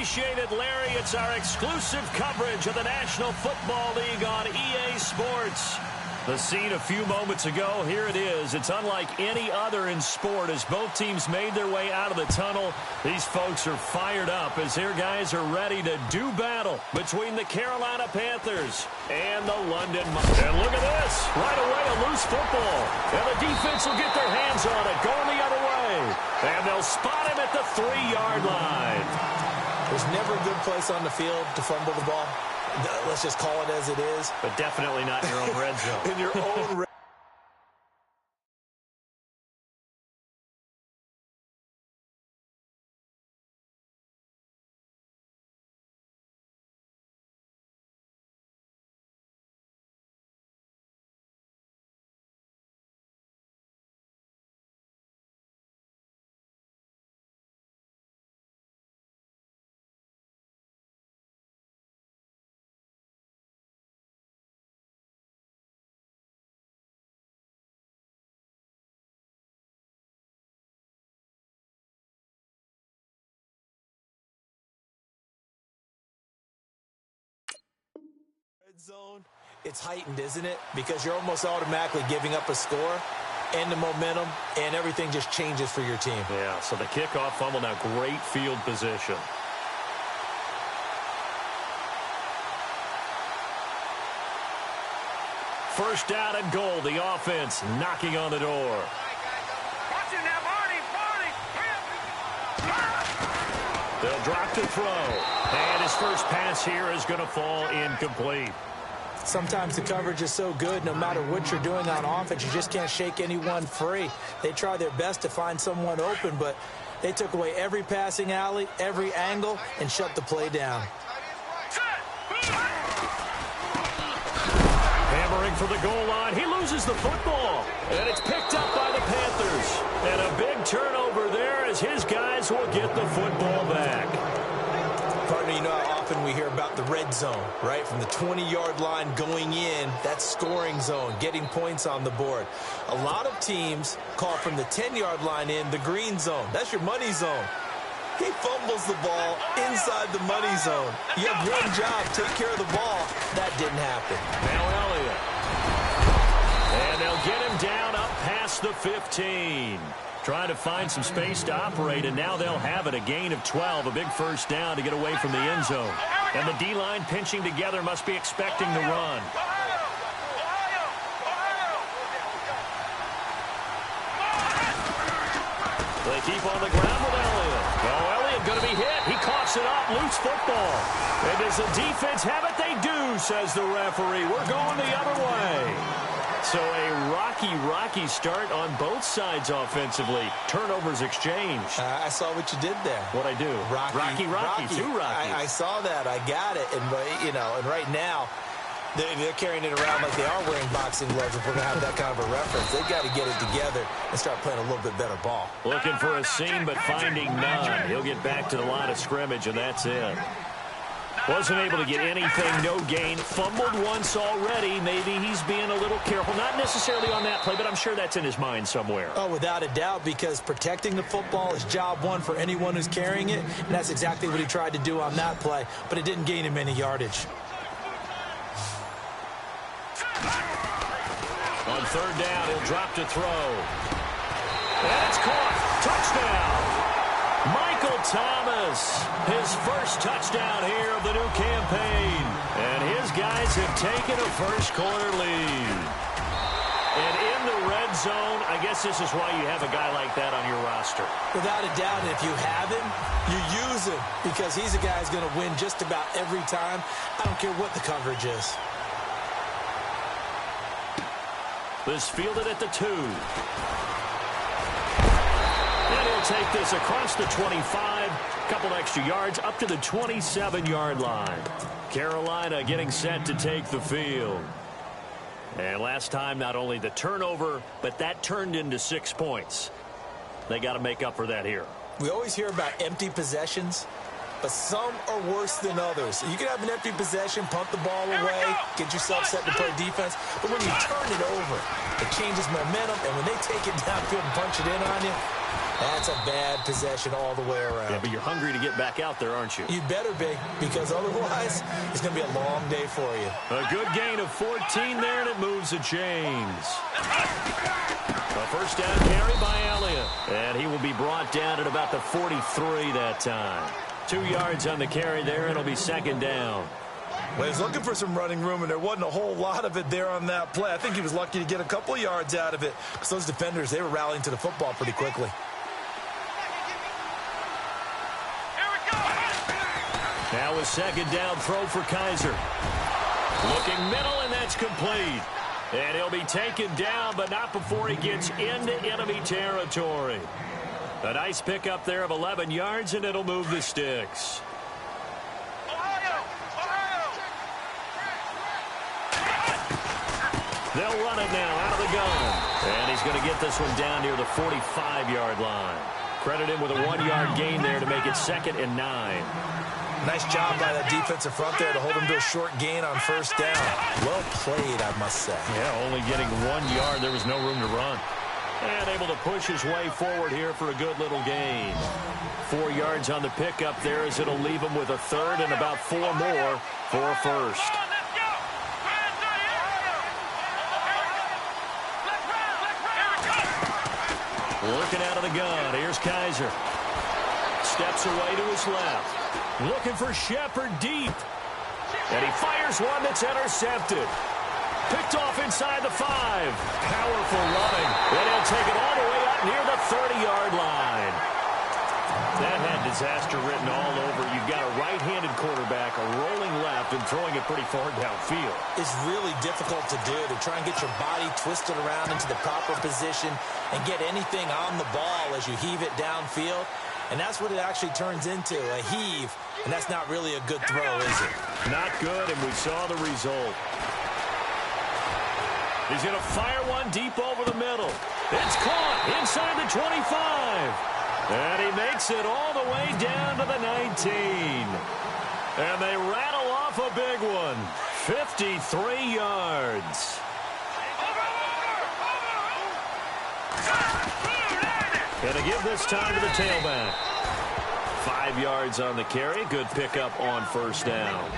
appreciate it, Larry. It's our exclusive coverage of the National Football League on EA Sports. The scene a few moments ago, here it is. It's unlike any other in sport as both teams made their way out of the tunnel. These folks are fired up as their guys are ready to do battle between the Carolina Panthers and the London. And look at this. Right away, a loose football. And the defense will get their hands on it, going the other way. And they'll spot him at the 3-yard line. There's never a good place on the field to fumble the ball. Let's just call it as it is. But definitely not in your own red zone. In your own red zone, it's heightened, isn't it? Because you're almost automatically giving up a score and the momentum, and everything just changes for your team. Yeah, so the kickoff fumble, now great field position. First down and goal, the offense knocking on the door. They'll drop to throw. And his first pass here is going to fall incomplete. Sometimes the coverage is so good, no matter what you're doing on offense, you just can't shake anyone free. They try their best to find someone open, but they took away every passing alley, every angle, and shut the play down. Hammering for the goal line. He loses the football. And it's picked up by the Panthers. And a big turnover there as his guys will get the football back. Partner, you know how often we hear about the red zone, right? From the 20-yard line going in, that's scoring zone, getting points on the board. A lot of teams call from the 10-yard line in the green zone. That's your money zone. He fumbles the ball inside the money zone. You have one job, take care of the ball. That didn't happen. Now Elliott. And they'll get him down up past the 15. Trying to find some space to operate, and now they'll have it. A gain of 12, a big first down to get away from the end zone. And the D-line pinching together must be expecting the run. They keep on the ground with Elliott. Oh, Elliott going to be hit. He coughs it up. Loose football. And does the defense have it? They do, says the referee. We're going the other way. So a rocky start on both sides offensively. Turnovers exchanged. I saw what you did there. What'd I do? Rocky. Two Rockies. I saw that. I got it. And, you know, and right now, they're carrying it around like they are wearing boxing gloves. If we're going to have that kind of a reference, they've got to get it together and start playing a little bit better ball. Looking for a seam, but finding none. He'll get back to the line of scrimmage, and that's it. Wasn't able to get anything, no gain. Fumbled once already. Maybe he's being a little careful. Not necessarily on that play, but I'm sure that's in his mind somewhere. Oh, without a doubt, because protecting the football is job one for anyone who's carrying it, and that's exactly what he tried to do on that play, but it didn't gain him any yardage. On third down, he'll drop to throw. And it's caught. Touchdown. Michael Thomas, his first touchdown here of the new campaign. And his guys have taken a first-quarter lead. And in the red zone, I guess this is why you have a guy like that on your roster. Without a doubt, and if you have him, you use him because he's a guy who's going to win just about every time. I don't care what the coverage is. This fielded at the 2. And he'll take this across the 25. Couple extra yards up to the 27-yard line. Carolina getting set to take the field. And last time, not only the turnover, but that turned into 6 points. They got to make up for that here. We always hear about empty possessions, but some are worse than others. You can have an empty possession, punt the ball away, get yourself set to play defense, but when you turn it over, it changes momentum, and when they take it downfield and punch it in on you, That's a bad possession all the way around. Yeah, but you're hungry to get back out there, aren't you? You better be, because otherwise it's going to be a long day for you. A good gain of 14 there, and it moves the chains. A first down carry by Elliott. And he will be brought down at about the 43 that time. 2 yards on the carry there, and it'll be second down. Well, he's looking for some running room, and there wasn't a whole lot of it there on that play. I think he was lucky to get a couple of yards out of it, because those defenders, they were rallying to the football pretty quickly. Now a second down throw for Kaiser. Looking middle, and that's complete. And he'll be taken down, but not before he gets into enemy territory. A nice pickup there of 11 yards, and it'll move the sticks. They'll run it now out of the gun. And he's going to get this one down near the 45-yard line. Credit him with a 1-yard gain there to make it 2nd and 9. Nice job by that defensive front there to hold him to a short gain on first down. Well played, I must say. Yeah, only getting 1 yard. There was no room to run. And able to push his way forward here for a good little gain. 4 yards on the pickup there as it'll leave him with a third and about 4 more for a first. Working out of the gun. Here's Kaiser. Steps away to his left. Looking for Shepard deep. And he fires one that's intercepted. Picked off inside the 5. Powerful running. And he'll take it all the way up near the 30-yard line. That had disaster written all over. You've got a right-handed quarterback, a rolling left, and throwing it pretty far downfield. It's really difficult to do, to try and get your body twisted around into the proper position and get anything on the ball as you heave it downfield. And that's what it actually turns into, a heave. And that's not really a good throw, is it? Not good, and we saw the result. He's going to fire one deep over the middle. It's caught inside the 25. And he makes it all the way down to the 19. And they rattle off a big one. 53 yards. And to give this time to the tailback. 5 yards on the carry. Good pickup on first down.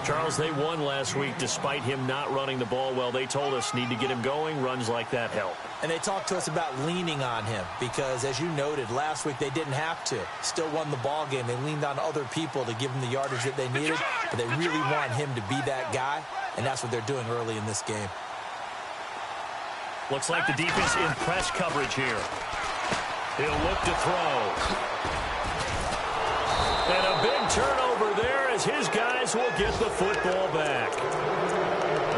Charles, they won last week despite him not running the ball well. They told us need to get him going. Runs like that help. And they talked to us about leaning on him because, as you noted, last week they didn't have to. Still won the ball game. They leaned on other people to give them the yardage that they needed, but they really want him to be that guy, and that's what they're doing early in this game. Looks like the defense in press coverage here. He'll look to throw. And a big turnover there as his guys will get the football back.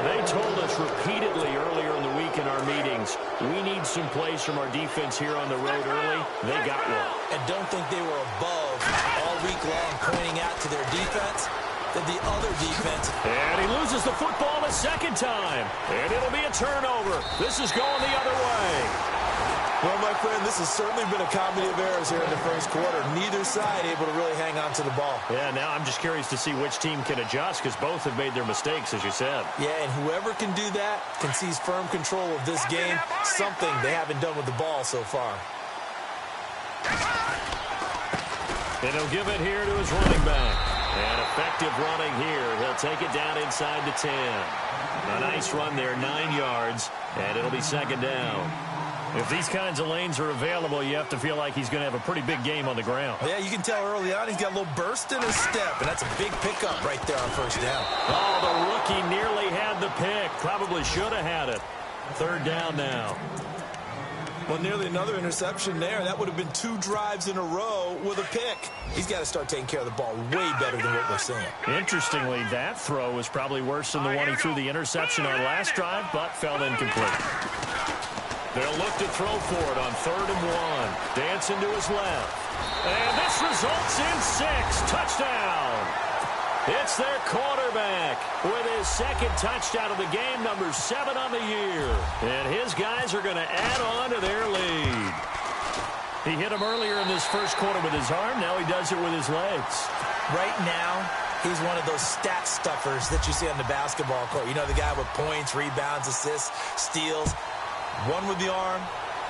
They told us repeatedly earlier in the week in our meetings, we need some plays from our defense here on the road early. They got one. And don't think they were above all week long pointing out to their defense that the other defense. And he loses the football the second time. And it'll be a turnover. This is going the other way. Well, my friend, this has certainly been a comedy of errors here in the first quarter. Neither side able to really hang on to the ball. Yeah, now I'm just curious to see which team can adjust because both have made their mistakes, as you said. Yeah, and whoever can do that can seize firm control of this game, something they haven't done with the ball so far. And he'll give it here to his running back. And effective running here. He'll take it down inside the 10. A nice run there, 9 yards, and it'll be second down. If these kinds of lanes are available, you have to feel like he's going to have a pretty big game on the ground. Yeah, you can tell early on he's got a little burst in his step, and that's a big pickup right there on first down. Oh, the rookie nearly had the pick. Probably should have had it. Third down now. Well, nearly another interception there. That would have been 2 drives in a row with a pick. He's got to start taking care of the ball way better than what we're seeing. Interestingly, that throw was probably worse than the one he threw the interception on last drive, but fell incomplete. They'll look to throw for it on 3rd and 1. Dancing to his left. And this results in 6. Touchdown. It's their quarterback with his second touchdown of the game, number 7 on the year. And his guys are going to add on to their lead. He hit him earlier in this first quarter with his arm. Now he does it with his legs. Right now, he's one of those stat stuffers that you see on the basketball court. You know, the guy with points, rebounds, assists, steals. One with the arm,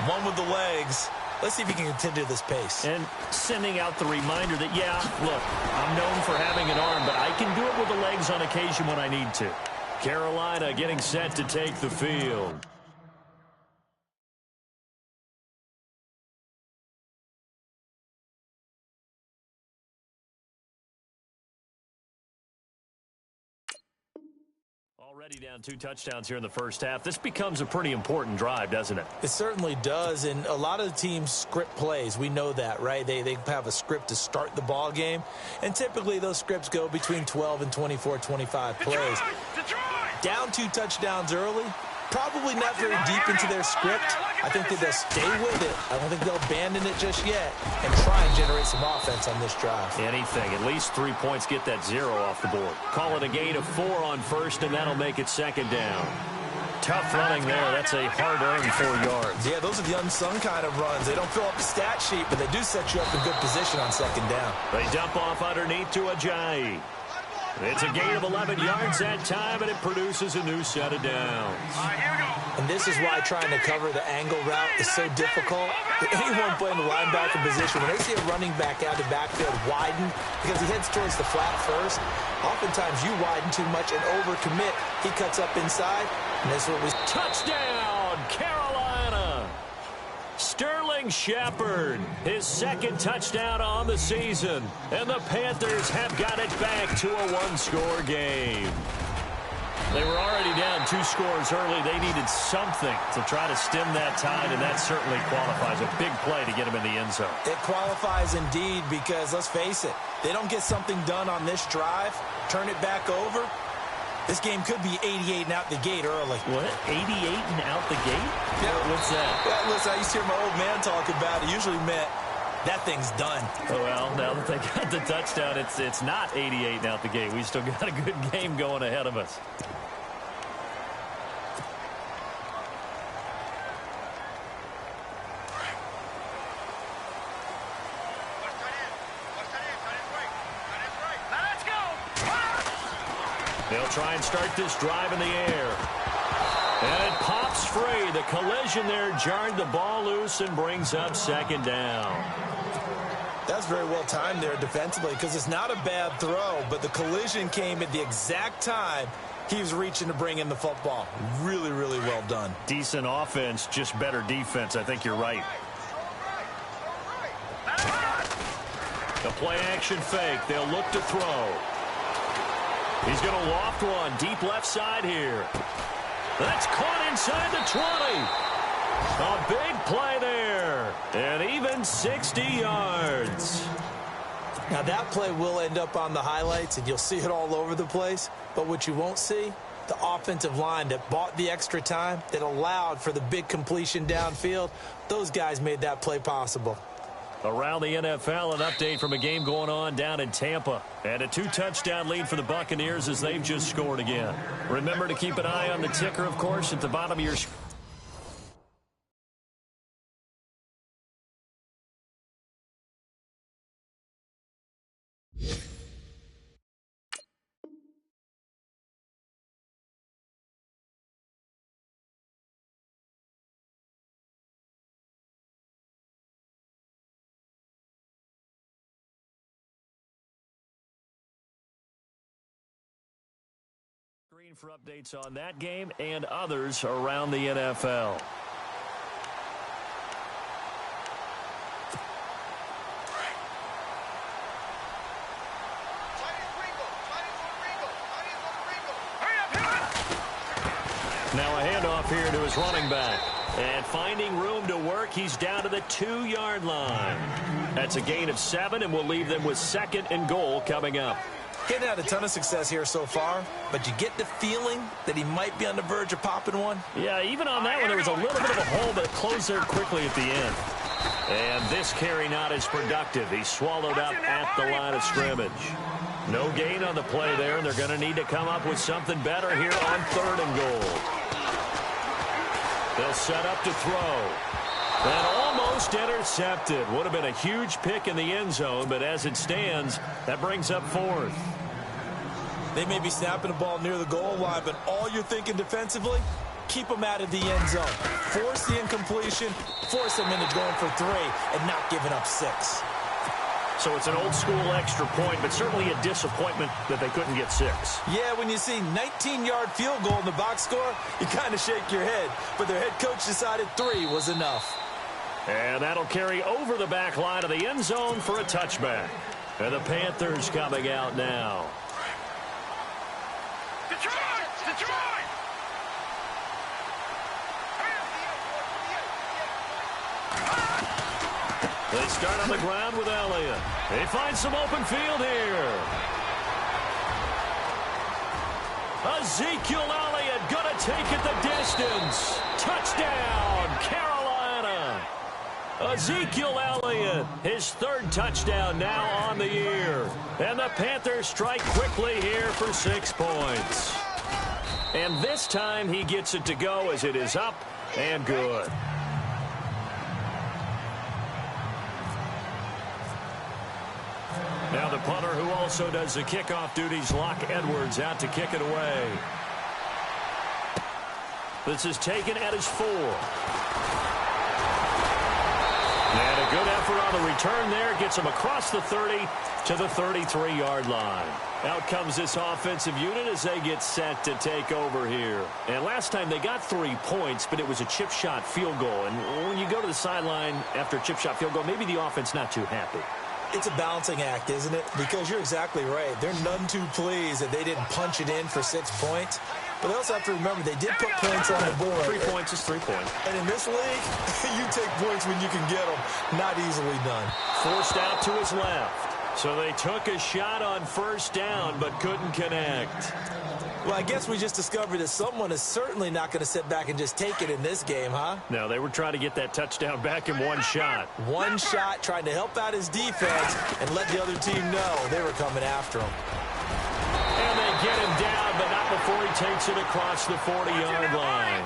one with the legs, Let's see if he can continue this pace. And sending out the reminder that, yeah, look, I'm known for having an arm, but I can do it with the legs on occasion when I need to. Carolina getting set to take the field. Already down 2 touchdowns here in the first half. This becomes a pretty important drive, doesn't it? It certainly does, and a lot of the teams script plays. We know that, right? They have a script to start the ball game, and typically those scripts go between 12 and 24, 25 plays. Down 2 touchdowns early, probably not very deep into their script. I think that they'll stay with it. I don't think they'll abandon it just yet and try and generate some offense on this drive. Anything. At least 3 points, get that 0 off the board. Call it a gain of 4 on first, and that'll make it second down. Tough running there. That's a hard-earned 4 yards. Yeah, those are the unsung kind of runs. They don't fill up the stat sheet, but they do set you up in good position on second down. They dump off underneath to Ajayi. It's a gain of 11 yards that time, and it produces a new set of downs. And this is why trying to cover the angle route is so difficult. Anyone playing the linebacker position, when they see a running back out of the backfield widen because he heads towards the flat first, oftentimes you widen too much and overcommit. He cuts up inside, and this one was touchdown, Carolina. Sterling Shepard, his second touchdown on the season, and the Panthers have got it back to a 1-score game. They were already down 2 scores early. They needed something to try to stem that tide, and that certainly qualifies. A big play to get them in the end zone. It qualifies indeed because, let's face it, they don't get something done on this drive, turn it back over, this game could be 88 and out the gate early. What? 88 and out the gate? Yeah. What's that? Yeah, listen, I used to hear my old man talk about it. Usually meant that thing's done. Oh, well, now that they got the touchdown, it's not 88 and out the gate. We still got a good game going ahead of us. They'll try and start this drive in the air. And it pops free. The collision there jarred the ball loose and brings up second down. That's very well timed there defensively because it's not a bad throw, but the collision came at the exact time he was reaching to bring in the football. Really, really well done. Decent offense, just better defense. I think you're right. The play action fake. They'll look to throw. He's going to loft one deep left side here. That's caught inside the 20. A big play there. And even 60 yards. Now that play will end up on the highlights, and you'll see it all over the place. But what you won't see, the offensive line that bought the extra time, that allowed for the big completion downfield, those guys made that play possible. Around the NFL, an update from a game going on down in Tampa. And a 2-touchdown lead for the Buccaneers as they've just scored again. Remember to keep an eye on the ticker, of course, at the bottom of your screen. For updates on that game and others around the NFL. Now a handoff here to his running back. And finding room to work, he's down to the 2-yard line. That's a gain of 7, and we'll leave them with 2nd and goal coming up. Getting had a ton of success here so far, but you get the feeling that he might be on the verge of popping one. Yeah, even on that one, there was a little bit of a hole, but it closed there quickly at the end. And this carry not as productive. He's swallowed up at the line of scrimmage. No gain on the play there, and they're going to need to come up with something better here on 3rd and goal. They'll set up to throw. And almost intercepted. Would have been a huge pick in the end zone, but as it stands, that brings up 4th. They may be snapping the ball near the goal line, but all you're thinking defensively, keep them out of the end zone. Force the incompletion, force them into going for 3 and not giving up 6. So it's an old-school extra point, but certainly a disappointment that they couldn't get 6. Yeah, when you see 19-yard field goal in the box score, you kind of shake your head. But their head coach decided 3 was enough. And that'll carry over the back line of the end zone for a touchback. And the Panthers coming out now. Detroit! They start on the ground with Elliott. They find some open field here. Ezekiel Elliott going to take it the distance. Touchdown, Carolina. Ezekiel Elliott, his 3rd touchdown now on the year. And the Panthers strike quickly here for 6 points. And this time he gets it to go as it is up and good. Now the punter who also does the kickoff duties, Locke Edwards, out to kick it away. This is taken at his 4. And a good effort on the return there. Gets him across the 30 to the 33-yard line. Out comes this offensive unit as they get set to take over here. And last time they got 3 points, but it was a chip shot field goal. And when you go to the sideline after a chip shot field goal, maybe the offense not too happy. It's a balancing act, isn't it? Because you're exactly right. They're none too pleased that they didn't punch it in for 6 points. But they also have to remember they did put points on the board. 3 points is 3 points. And in this league, you take points when you can get them. Not easily done. Forced out to his left. So they took a shot on 1st down but couldn't connect. Well, I guess we just discovered that someone is certainly not going to sit back and just take it in this game, huh? No, they were trying to get that touchdown back in 1 shot. 1 shot, trying to help out his defense and let the other team know they were coming after him. And they get him down, but not before he takes it across the 40-yard line.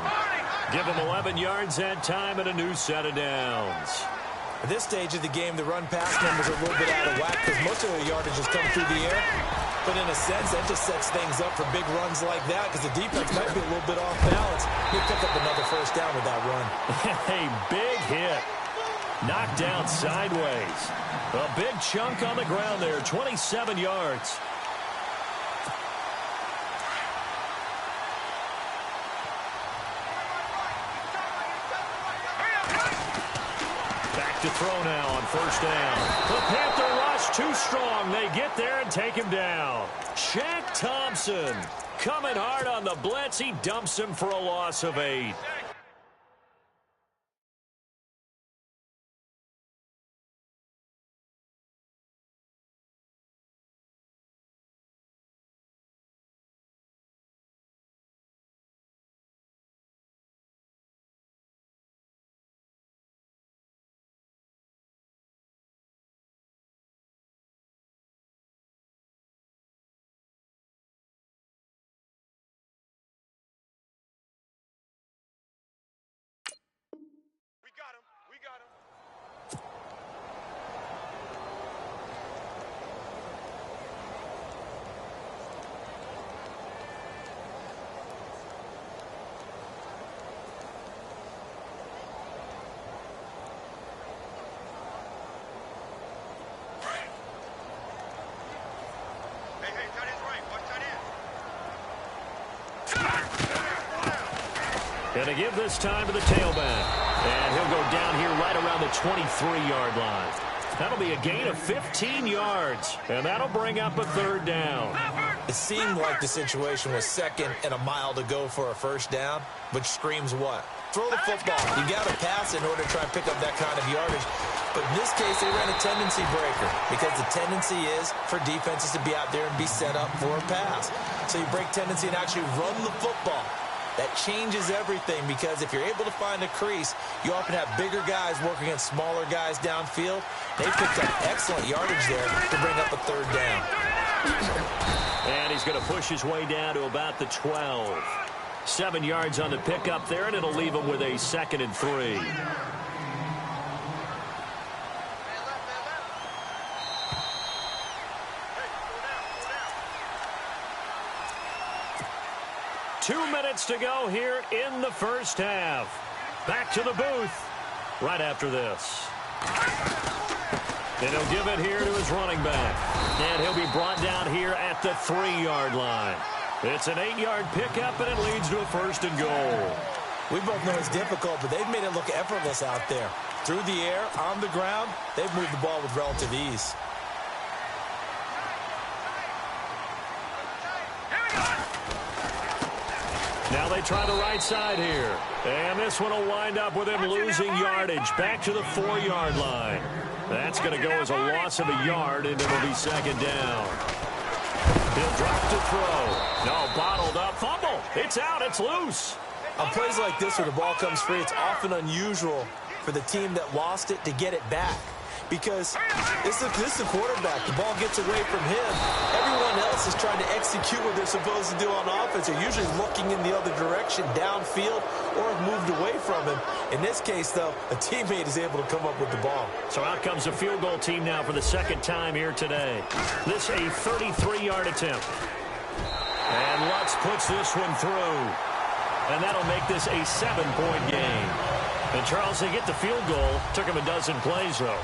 Give him 11 yards that time and a new set of downs. At this stage of the game, the run-pass numbers are a little bit out of whack because most of the yardage is coming through the air. But in a sense, that just sets things up for big runs like that because the defense might be a little bit off balance. He'll pick up another 1st down with that run. A big hit. Knocked down sideways. A big chunk on the ground there, 27 yards. To throw now on 1st down. The Panther rush too strong. They get there and take him down. Shaq Thompson coming hard on the blitz. He dumps him for a loss of 8. We got him. Hey, tight end's right. Watch tight end. Going to give this time to the tailback. And he'll go down here right around the 23-yard line. That'll be a gain of 15 yards. And that'll bring up a 3rd down. It seemed like the situation was 2nd and a mile to go for a 1st down, which screams what? Throw the football. You got to pass in order to try and pick up that kind of yardage. But in this case, they ran a tendency breaker because the tendency is for defenses to be out there and be set up for a pass. So you break tendency and actually run the football. That changes everything because if you're able to find a crease, you often have bigger guys working against smaller guys downfield. They picked up excellent yardage there to bring up a 3rd down. And he's going to push his way down to about the 12. 7 yards on the pickup there, and it'll leave him with a 2nd and 3. 2 minutes to go here in the first half. Back to the booth right after this. And he'll give it here to his running back. And he'll be brought down here at the 3-yard line. It's an 8-yard pickup, and it leads to a 1st and goal. We both know it's difficult, but they've made it look effortless out there. Through the air, on the ground, they've moved the ball with relative ease. Now they try the right side here. And this one will wind up with him losing yardage back to the 4-yard line. That's going to go as a loss of a yard, and it'll be 2nd down. He'll drop to throw. No, bottled up. Fumble. It's out. It's loose. On plays like this where the ball comes free, it's often unusual for the team that lost it to get it back. Because this is the quarterback. The ball gets away from him. Everyone else is trying to execute what they're supposed to do on offense. They're usually looking in the other direction, downfield, or have moved away from him. In this case, though, a teammate is able to come up with the ball. So out comes a field goal team now for the 2nd time here today. This a 33-yard attempt. And Lutz puts this one through. And that'll make this a 7-point game. And Charles, they get the field goal. Took him a dozen plays, though.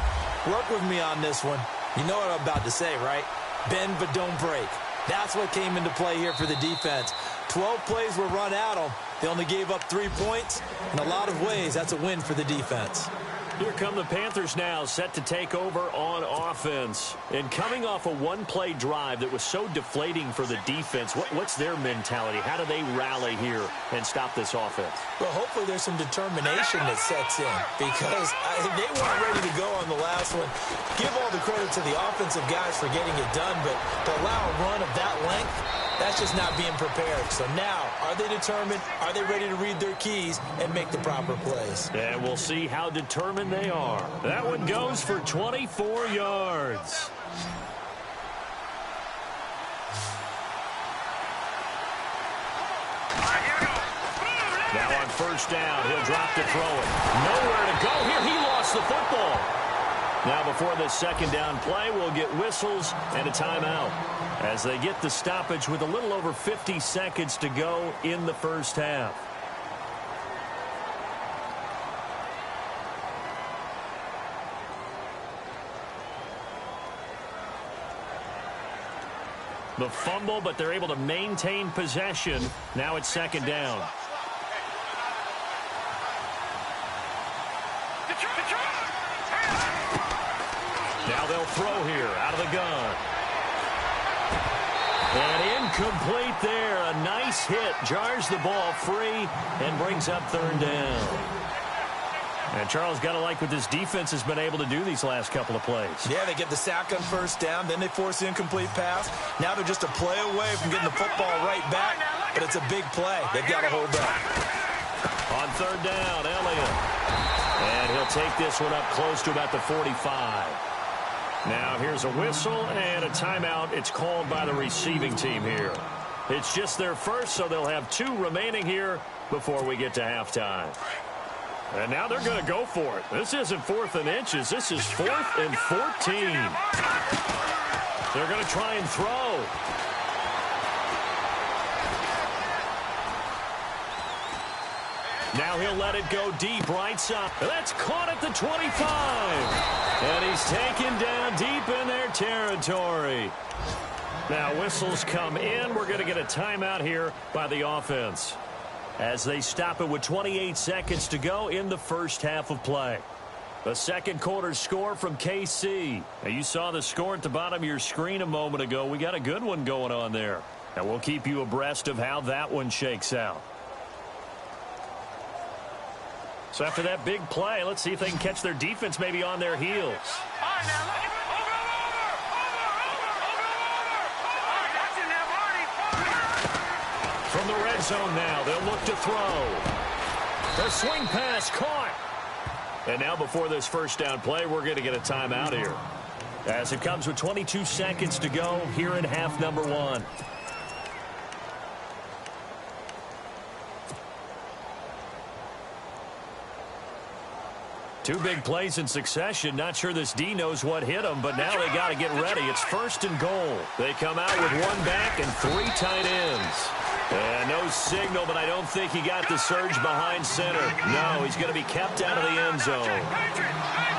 Work with me on this one. You know what I'm about to say, right? Bend but don't break. That's what came into play here for the defense. 12 plays were run at them. They only gave up 3 points. In a lot of ways, that's a win for the defense. Here come the Panthers now, set to take over on offense. And coming off a one-play drive that was so deflating for the defense, what's their mentality? How do they rally here and stop this offense? Well, hopefully there's some determination that sets in because they weren't ready to go on the last one. Give all the credit to the offensive guys for getting it done, but to allow a run of that length, that's just not being prepared. So now, are they determined? Are they ready to read their keys and make the proper plays? And we'll see how determined they are. That one goes for 24 yards. Now on 1st down, he'll drop to throw it. Nowhere to go here. He lost the football. Now before this 2nd down play, we'll get whistles and a timeout as they get the stoppage with a little over 50 seconds to go in the first half. The fumble, but they're able to maintain possession. Now it's 2nd down. Now they'll throw here out of the gun. And incomplete there. A nice hit. Jars the ball free and brings up 3rd down. And Charles, got to like what this defense has been able to do these last couple of plays. Yeah, they get the sack on 1st down, then they force the incomplete pass. Now they're just a play away from getting the football right back, but it's a big play. They've got to hold up. On 3rd down, Elliott. And he'll take this one up close to about the 45. Now here's a whistle and a timeout. It's called by the receiving team here. It's just their first, so they'll have 2 remaining here before we get to halftime. And now they're going to go for it. This isn't 4th and inches. This is 4th and 14. They're going to try and throw. Now he'll let it go deep right side. That's caught at the 25. And he's taken down deep in their territory. Now whistles come in. We're going to get a timeout here by the offense as they stop it with 28 seconds to go in the first half of play. The 2nd quarter score from KC. Now you saw the score at the bottom of your screen a moment ago. We got a good one going on there. And we'll keep you abreast of how that one shakes out. So after that big play, let's see if they can catch their defense maybe on their heels. From the red zone now, they'll look to throw. The swing pass caught. And now before this 1st down play, we're going to get a timeout here. As it comes with 22 seconds to go here in half number 1. Two big plays in succession. Not sure this D knows what hit them, but now they got to get ready. It's 1st and goal. They come out with 1 back and 3 tight ends. And no signal, but I don't think he got the surge behind center. No, he's going to be kept out of the end zone.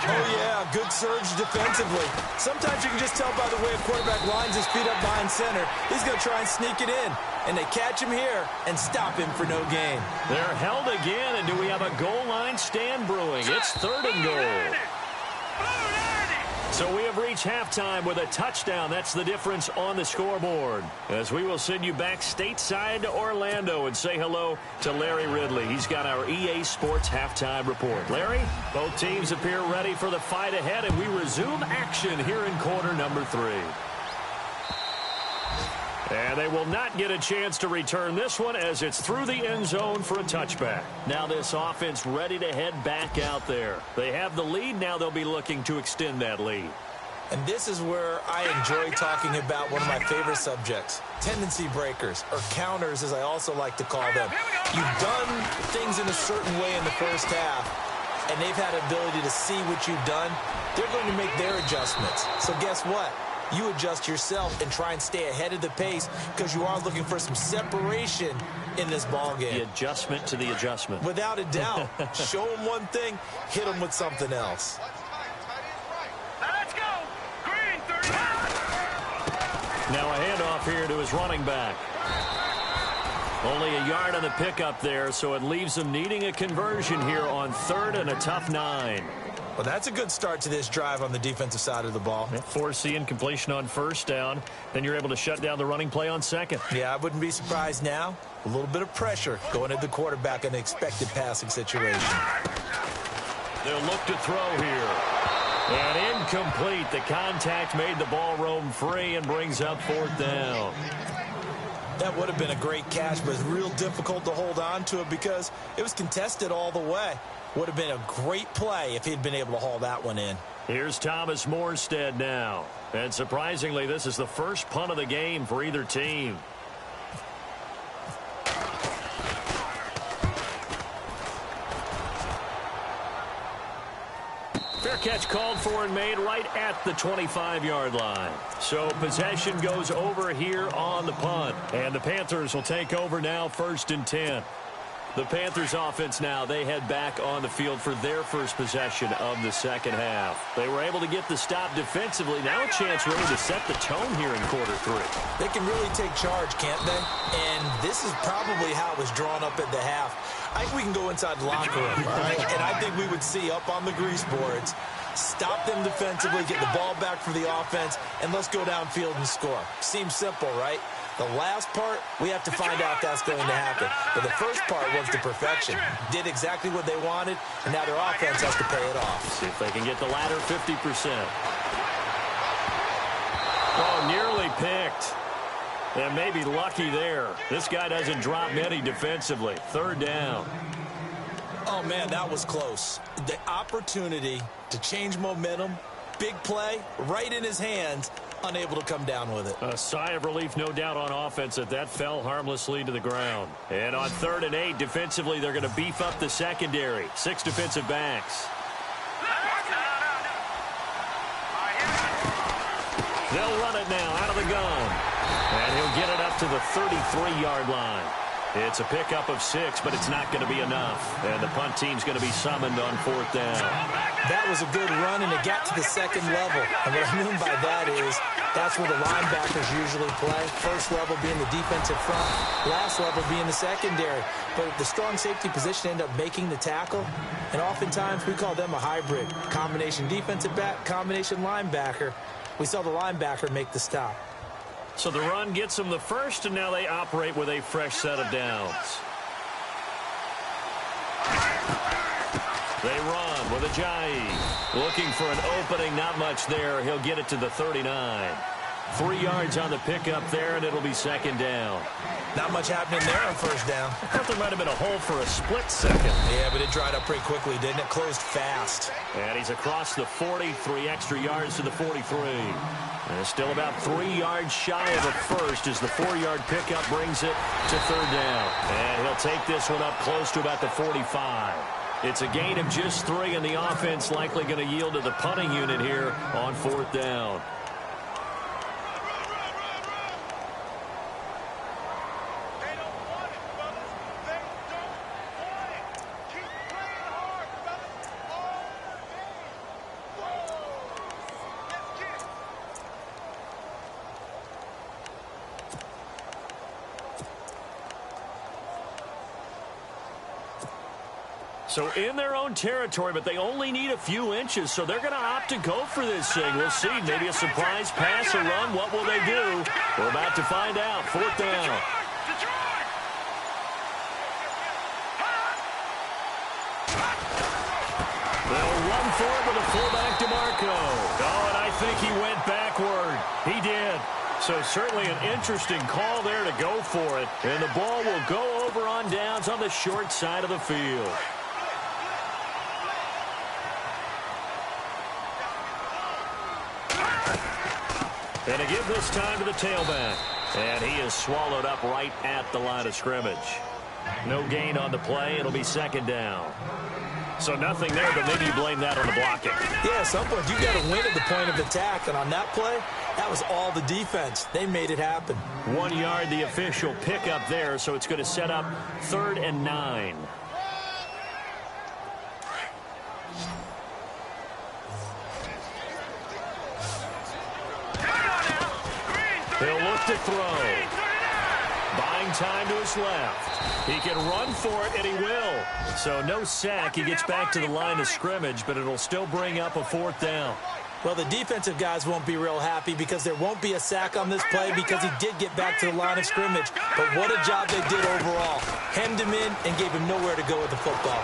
Oh, yeah, good surge defensively. Sometimes you can just tell by the way a quarterback lines his feet up behind center. He's going to try and sneak it in. And they catch him here and stop him for no gain. They're held again, and do we have a goal line stand brewing? It's 3rd and goal. So we have reached halftime with a touchdown. That's the difference on the scoreboard. As we will send you back stateside to Orlando and say hello to Larry Ridley. He's got our EA Sports halftime report. Larry, both teams appear ready for the fight ahead, and we resume action here in quarter number 3. And they will not get a chance to return this one as it's through the end zone for a touchback. Now this offense ready to head back out there. They have the lead. Now they'll be looking to extend that lead. And this is where I enjoy talking about one of my favorite subjects, tendency breakers, or counters as I also like to call them. You've done things in a certain way in the first half, and they've had ability to see what you've done. They're going to make their adjustments. So guess what? You adjust yourself and try and stay ahead of the pace because you are looking for some separation in this ball game. The adjustment to the adjustment. Without a doubt. Show them one thing, hit them with something else. Let's go. Green 30. Now a handoff here to his running back. Only a yard on the pickup there, so it leaves them needing a conversion here on 3rd and a tough 9. Well, that's a good start to this drive on the defensive side of the ball. Forcing incompletion on 1st down. Then you're able to shut down the running play on 2nd. Yeah, I wouldn't be surprised now. A little bit of pressure going at the quarterback in an expected passing situation. They'll look to throw here. And incomplete. The contact made the ball roam free and brings up 4th down. That would have been a great catch, but it's real difficult to hold on to it because it was contested all the way. Would have been a great play if he'd been able to haul that one in. Here's Thomas Morstead now. And surprisingly, this is the first punt of the game for either team. Fair catch called for and made right at the 25-yard line. So possession goes over here on the punt. And the Panthers will take over now 1st and 10. The Panthers offense now, they head back on the field for their first possession of the 2nd half. They were able to get the stop defensively. Now a chance really to set the tone here in quarter 3. They can really take charge, can't they? And this is probably how it was drawn up at the half. I think we can go inside the locker room, all right? And I think we would see up on the grease boards, stop them defensively, get the ball back for the offense, and let's go downfield and score. Seems simple, right? The last part, we have to find out if that's going to happen. But the first part was the perfection. Did exactly what they wanted, and now their offense has to pay it off. See if they can get the latter 50%. Oh, nearly picked. And maybe lucky there. This guy doesn't drop many defensively. 3rd down. Oh, man, that was close. The opportunity to change momentum, big play, right in his hands, unable to come down with it. A sigh of relief, no doubt, on offense that fell harmlessly to the ground. And on 3rd and 8, defensively, they're going to beef up the secondary. 6 defensive backs. They'll run it now out of the gun. And he'll get it up to the 33-yard line. It's a pickup of 6, but it's not going to be enough. And the punt team's going to be summoned on 4th down. That was a good run, and it got to the 2nd level. And what I mean by that is that's where the linebackers usually play. First level being the defensive front, last level being the secondary. But the strong safety position ended up making the tackle. And oftentimes we call them a hybrid. Combination defensive back, combination linebacker. We saw the linebacker make the stop. So the run gets them the first, and now they operate with a fresh set of downs. They run with Ajayi. Looking for an opening, not much there. He'll get it to the 39. 3 yards on the pickup there, and it'll be 2nd down. Not much happening there on 1st down. I thought there might have been a hole for a split second. Yeah, but it dried up pretty quickly, didn't it? Closed fast. And he's across the 40, 3 extra yards to the 43. And still about 3 yards shy of a first as the 4-yard pickup brings it to 3rd down. And he'll take this one up close to about the 45. It's a gain of just 3, and the offense likely going to yield to the punting unit here on 4th down. So in their own territory, but they only need a few inches, so they're going to opt to go for this thing. We'll see. Maybe a surprise pass or run. What will they do? We're about to find out. 4th down. They'll run for it with a fullback, DeMarco. Oh, and I think he went backward. He did. So certainly an interesting call there to go for it. And the ball will go over on downs on the short side of the field. And to give this time to the tailback. And he is swallowed up right at the line of scrimmage. No gain on the play. It'll be 2nd down. So nothing there, but maybe you blame that on the blocking. Yeah, at some point, you got to win at the point of attack. And on that play, that was all the defense. They made it happen. 1 yard, the official pickup there, so it's going to set up 3rd and 9. He'll look to throw. Buying time to his left. He can run for it, and he will. So no sack. He gets back to the line of scrimmage, but it'll still bring up a 4th down. Well, the defensive guys won't be real happy because there won't be a sack on this play because he did get back to the line of scrimmage. But what a job they did overall. Hemmed him in and gave him nowhere to go with the football.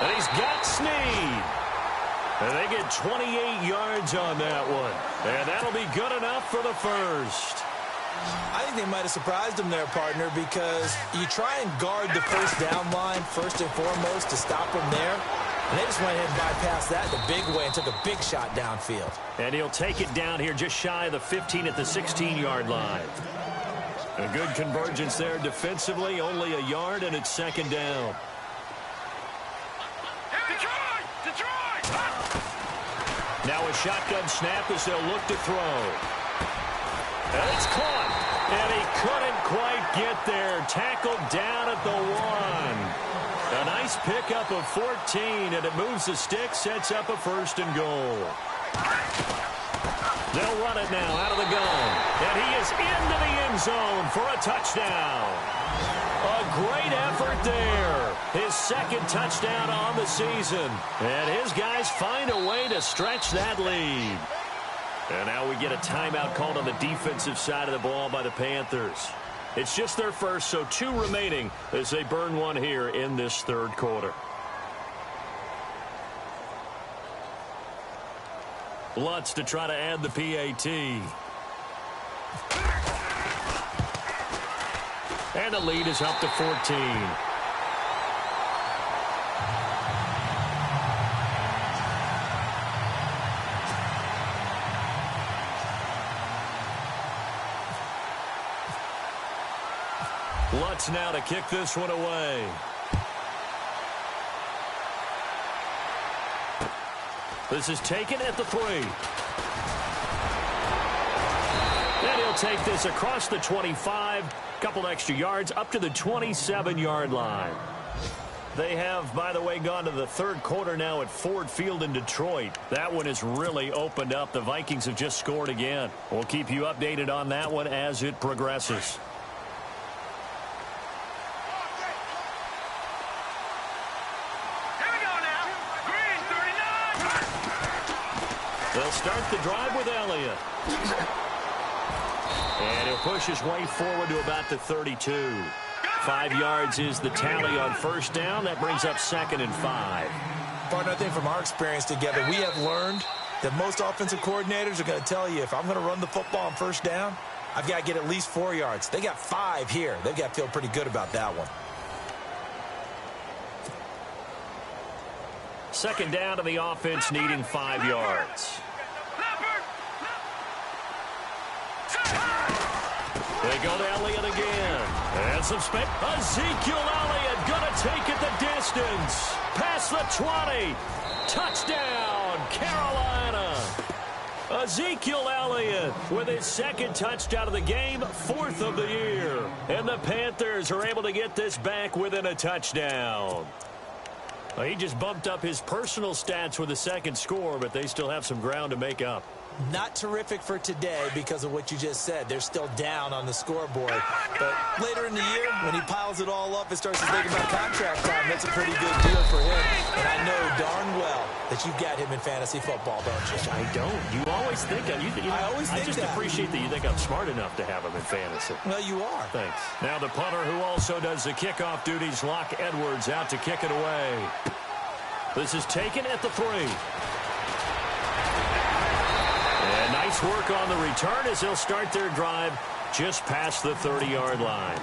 And he's got Snead. And they get 28 yards on that one. And that'll be good enough for the first. I think they might have surprised him there, partner, because you try and guard the first down line first and foremost to stop him there. And they just went ahead and bypassed that the big way and took a big shot downfield. And he'll take it down here just shy of the 15 at the 16-yard line. A good convergence there defensively, only a yard, and it's 2nd down. Now a shotgun snap as they'll look to throw. And it's caught. And he couldn't quite get there. Tackled down at the 1. A nice pickup of 14, and it moves the stick, sets up a 1st and goal. They'll run it now out of the gun. And he is into the end zone for a touchdown. A great effort there. His 2nd touchdown on the season. And his guys find a way to stretch that lead. And now we get a timeout called on the defensive side of the ball by the Panthers. It's just their first, so 2 remaining as they burn one here in this 3rd quarter. Lutz to try to add the PAT. And the lead is up to 14. Lutz now to kick this one away. This is taken at the 3. And he'll take this across the 25. Couple extra yards up to the 27-yard line. They have, by the way, gone to the 3rd quarter now at Ford Field in Detroit. That one has really opened up. The Vikings have just scored again. We'll keep you updated on that one as it progresses. They'll start the drive with Elliott. And he'll push his way forward to about the 32. 5 yards is the tally on 1st down. That brings up 2nd and 5. Partner, I think from our experience together, we have learned that most offensive coordinators are going to tell you, if I'm going to run the football on 1st down, I've got to get at least 4 yards. They got 5 here. They've got to feel pretty good about that one. 2nd down to the offense needing 5 yards. They go to Elliott again. And some space. Ezekiel Elliott going to take it the distance. Past the 20. Touchdown, Carolina. Ezekiel Elliott with his 2nd touchdown of the game, 4th of the year. And the Panthers are able to get this back within a touchdown. Well, he just bumped up his personal stats with a 2nd score, but they still have some ground to make up. Not terrific for today because of what you just said. They're still down on the scoreboard. But later in the year, when he piles it all up and starts to think about contract time, that's a pretty good deal for him. And I know darn well that you've got him in fantasy football, don't you? I don't. You always think I just appreciate that you think I'm smart enough to have him in fantasy. Well, you are. Thanks. Now the punter who also does the kickoff duties, Locke Edwards, out to kick it away. This is taken at the 3. And nice work on the return as they'll start their drive just past the 30-yard line.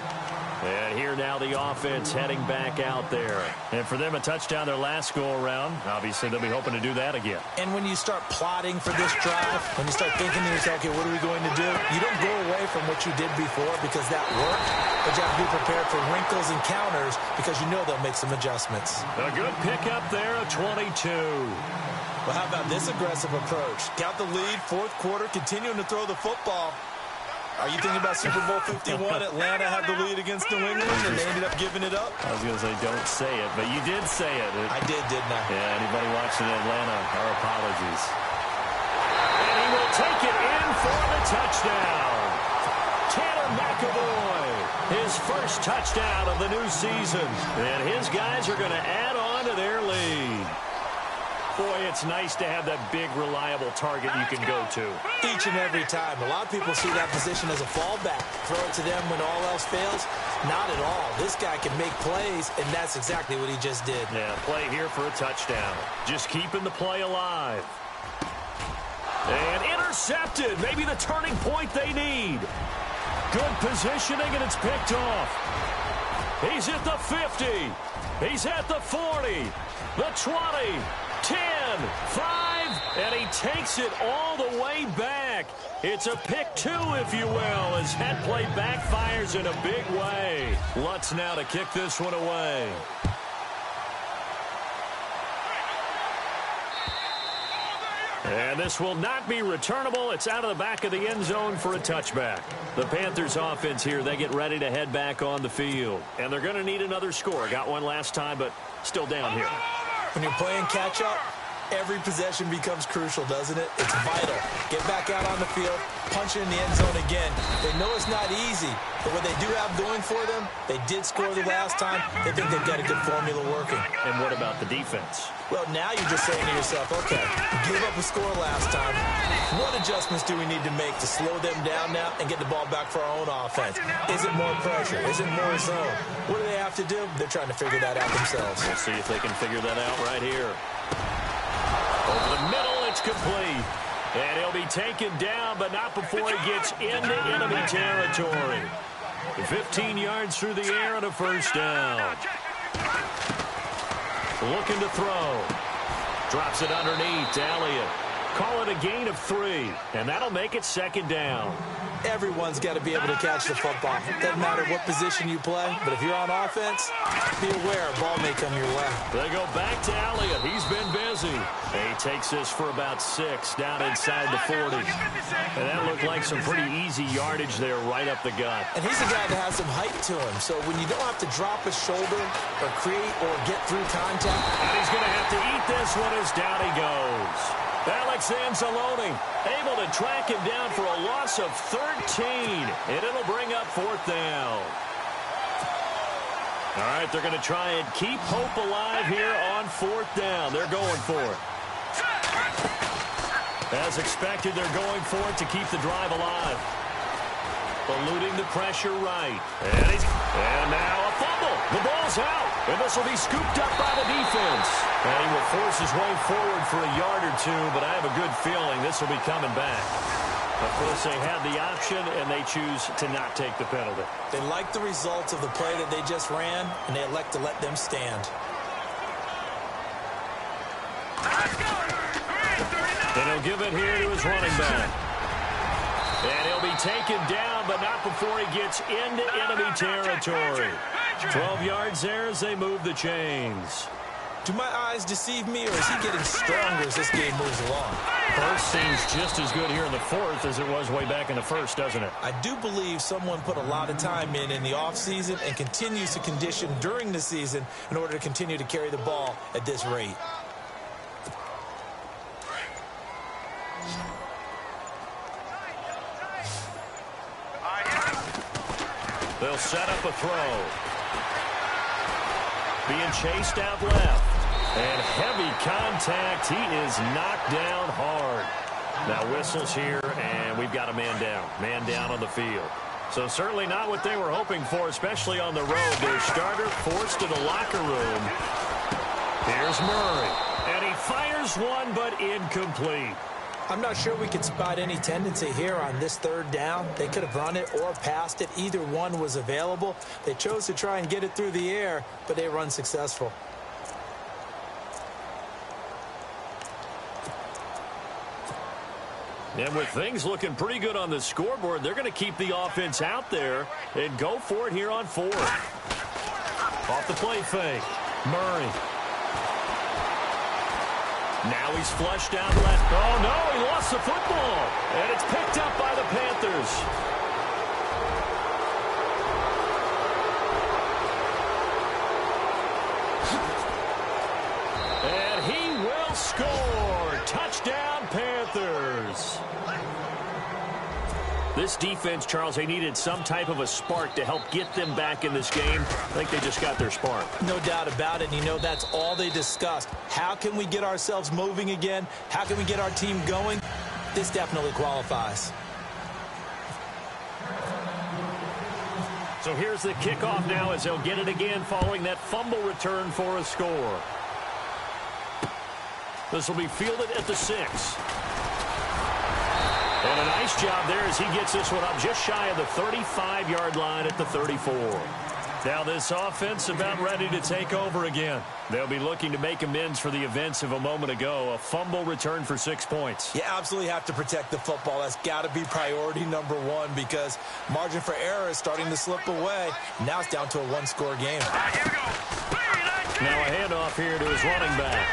And here now the offense heading back out there. And for them, a touchdown their last go-around. Obviously, they'll be hoping to do that again. And when you start plotting for this drive, when you start thinking to yourself, okay, what are we going to do? You don't go away from what you did before because that worked. But you have to be prepared for wrinkles and counters because you know they'll make some adjustments. A good pickup there, a 22. Well, how about this aggressive approach? Got the lead, fourth quarter, continuing to throw the football. Are you thinking about Super Bowl 51? Atlanta had the lead against New England, and they ended up giving it up? I was going to say, don't say it, but you did say it. I did, didn't I? Yeah, anybody watching Atlanta, our apologies. And he will take it in for the touchdown. Tanner McAvoy, his first touchdown of the new season. And his guys are going to add on to their lead. Boy, it's nice to have that big, reliable target you can go to. Each and every time. A lot of people see that position as a fallback. Throw it to them when all else fails. Not at all. This guy can make plays, and that's exactly what he just did. Yeah, play here for a touchdown. Just keeping the play alive. And intercepted. Maybe the turning point they need. Good positioning, and it's picked off. He's at the 50. He's at the 40. The 20. 10, 5, and he takes it all the way back. It's a pick 2, if you will, as that play backfires in a big way. Lutz now to kick this one away. And this will not be returnable. It's out of the back of the end zone for a touchback. The Panthers offense here, they get ready to head back on the field. And they're going to need another score. Got one last time, but still down here. When you're playing catch-up, every possession becomes crucial, doesn't it? It's vital. Get back out on the field, punch it in the end zone again. They know it's not easy, but what they do have going for them, they did score the last time. They think they've got a good formula working. And what about the defense? Well, now you're just saying to yourself, okay, give up a score last time. What adjustments do we need to make to slow them down now and get the ball back for our own offense? Is it more pressure? Is it more zone? What do they have to do? They're trying to figure that out themselves. We'll see if they can figure that out right here. Over the middle, it's complete. And he'll be taken down, but not before he gets into enemy territory. 15 yards through the air and a first down. Looking to throw. Drops it underneath to Elliott. Call it a gain of 3, and that'll make it second down. Everyone's got to be able to catch the football. Doesn't matter what position you play, but if you're on offense, be aware a ball may come your way. They go back to Elliott. He's been busy. He takes this for about 6 down inside the 40. And that looked like some pretty easy yardage there right up the gut. And he's a guy that has some height to him, so when you don't have to drop a shoulder or create or get through contact. And he's going to have to eat this one as down he goes. Alex Anzalone able to track him down for a loss of 13, and it'll bring up 4th down. All right, they're going to try and keep hope alive here on 4th down. They're going for it. As expected, they're going for it to keep the drive alive. Eluding the pressure right. And now a fumble. The ball's out. And this will be scooped up by the defense. And he will force his way forward for a yard or 2, but I have a good feeling this will be coming back. Of course, they had the option, and they choose to not take the penalty. They like the results of the play that they just ran, and they elect to let them stand. And he'll give it here to his running back. And he'll be taken down, but not before he gets into enemy territory. 12 yards there as they move the chains. Do my eyes deceive me, or is he getting stronger as this game moves along? First seems just as good here in the 4th as it was way back in the 1st, doesn't it? I do believe someone put a lot of time in the offseason and continues to condition during the season in order to continue to carry the ball at this rate. They'll set up a throw. Being chased out left. And heavy contact. He is knocked down hard. Now whistles here, and we've got a man down. Man down on the field. So certainly not what they were hoping for, especially on the road. Their starter forced to the locker room. Here's Murray. And he fires one, but incomplete. I'm not sure we could spot any tendency here on this third down. They could have run it or passed it. Either one was available. They chose to try and get it through the air, but they were unsuccessful. And with things looking pretty good on the scoreboard, they're going to keep the offense out there and go for it here on fourth. Off the play fake. Murray. Now he's flushed out left. Oh, no, he lost the football. And it's picked up by the Panthers. And he will score. Touchdown, Panthers. This defense, Charles, they needed some type of a spark to help get them back in this game. I think they just got their spark. No doubt about it. You know, that's all they discussed. How can we get ourselves moving again? How can we get our team going? This definitely qualifies. So here's the kickoff now as they'll get it again following that fumble return for a score. This will be fielded at the 6. And a nice job there as he gets this one up just shy of the 35-yard line at the 34. Now this offense about ready to take over again. They'll be looking to make amends for the events of a moment ago. A fumble return for 6 points. You absolutely have to protect the football. That's got to be priority number one because margin for error is starting to slip away. Now it's down to a one-score game. Here we go. Now a handoff here to his running back.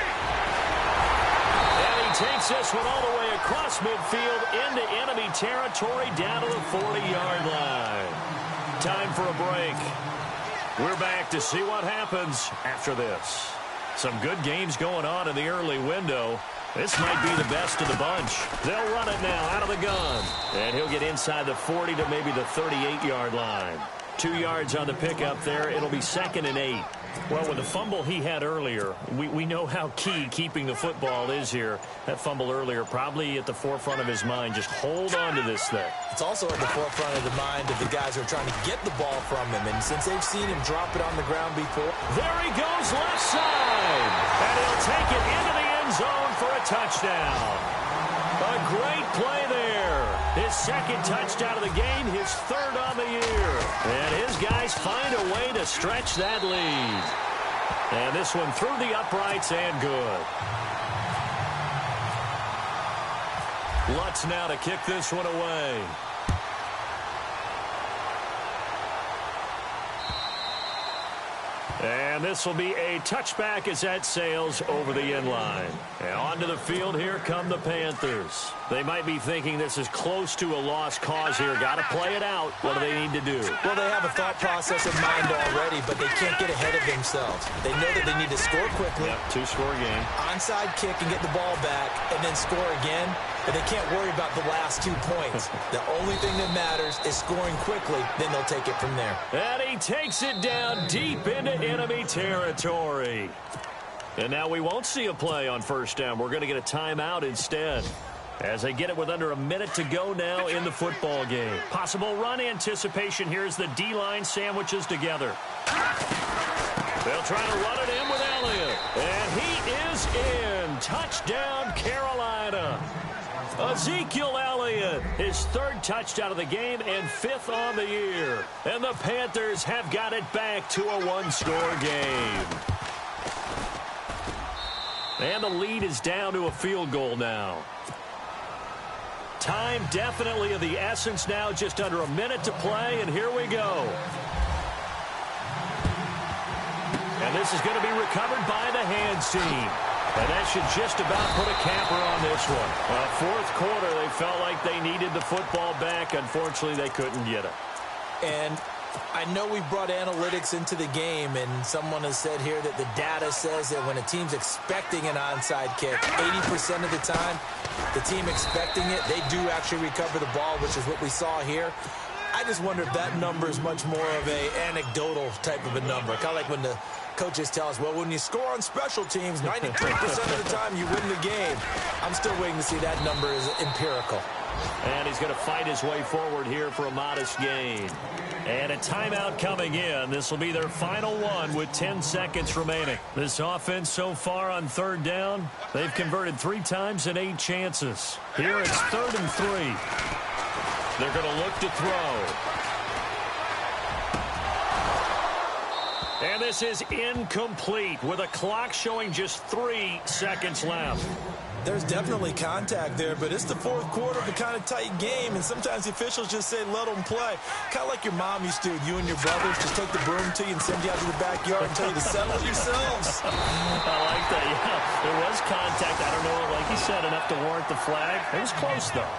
And he takes this one all the way across midfield into enemy territory down to the 40-yard line. Time for a break. We're back to see what happens after this. Some good games going on in the early window. This might be the best of the bunch. They'll run it now out of the gun. And he'll get inside the 40 to maybe the 38-yard line. 2 yards on the pickup there. It'll be 2nd and 8. Well, with the fumble he had earlier, we know how key keeping the football is here. That fumble earlier probably at the forefront of his mind. Just hold on to this thing. It's also at the forefront of the mind of the guys who are trying to get the ball from him. And since they've seen him drop it on the ground before. There he goes left side. And he'll take it into the end zone for a touchdown. A great play there. His 2nd touchdown of the game, his 3rd on the year. And his guys find a way to stretch that lead. And this one through the uprights and good. Lutz now to kick this one away. And this will be a touchback as that sails over the end line. And onto the field, here come the Panthers. They might be thinking this is close to a lost cause here. Got to play it out. What do they need to do? Well, they have a thought process in mind already, but they can't get ahead of themselves. They know that they need to score quickly. Yep, 2-score game. Onside kick and get the ball back, and then score again. But they can't worry about the last 2 points. The only thing that matters is scoring quickly. Then they'll take it from there. And he takes it down deep into enemy territory. And now we won't see a play on 1st down. We're going to get a timeout instead. As they get it with under a minute to go now in the football game. Possible run anticipation here as the D-line sandwiches together. They'll try to run it in with Elliott. And he is in. Touchdown, Carolina. Ezekiel Elliott, his 3rd touchdown of the game and 5th on the year. And the Panthers have got it back to a 1-score game. And the lead is down to a field goal now. Time definitely of the essence now, just under a minute to play, and here we go. And this is going to be recovered by the hands team. And that should just about put a capper on this one. 4th quarter, they felt like they needed the football back. Unfortunately, they couldn't get it. And I know we brought analytics into the game, and someone has said here that the data says that when a team's expecting an onside kick, 80% of the time, the team expecting it, they do actually recover the ball, which is what we saw here. I just wonder if that number is much more of a anecdotal type of a number. Kind of like when the coaches tell us, well, when you score on special teams, 93% of the time you win the game. I'm still waiting to see that number is empirical. And he's going to fight his way forward here for a modest gain. And a timeout coming in. This will be their final one with 10 seconds remaining. This offense so far on third down, they've converted 3 times in 8 chances. Here it's 3rd and 3. They're going to look to throw. And this is incomplete with a clock showing just 3 seconds left. There's definitely contact there, but it's the fourth quarter of a kind of tight game, and sometimes the officials just say, let them play. Kind of like your mom used to. You and your brothers just take the broom to you and send you out to the backyard and tell you to settle it yourselves. I like that, yeah. There was contact. I don't know, like you said, enough to warrant the flag. It was close, though.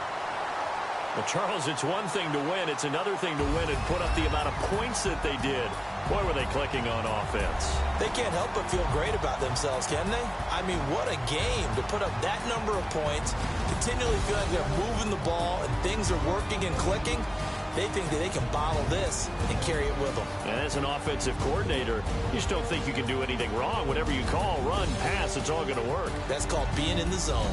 Well, Charles, it's one thing to win. It's another thing to win and put up the amount of points that they did. Boy, were they clicking on offense. They can't help but feel great about themselves, can they? I mean, what a game to put up that number of points, continually feel like they're moving the ball and things are working and clicking. They think that they can bottle this and carry it with them. And as an offensive coordinator, you just don't think you can do anything wrong. Whatever you call, run, pass, it's all going to work. That's called being in the zone.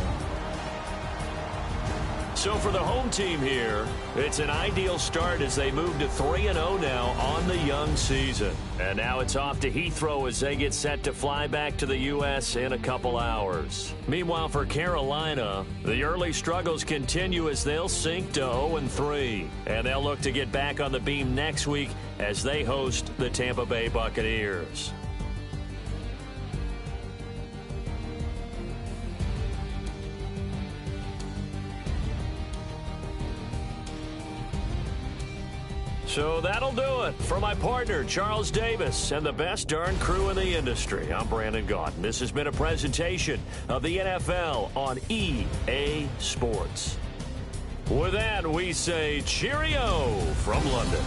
So for the home team here, it's an ideal start as they move to 3-0 now on the young season. And now it's off to Heathrow as they get set to fly back to the U.S. in a couple hours. Meanwhile, for Carolina, the early struggles continue as they'll sink to 0-3. And they'll look to get back on the beam next week as they host the Tampa Bay Buccaneers. So that'll do it. For my partner, Charles Davis, and the best darn crew in the industry, I'm Brandon Gaudin. This has been a presentation of the NFL on EA Sports. With that, we say cheerio from London.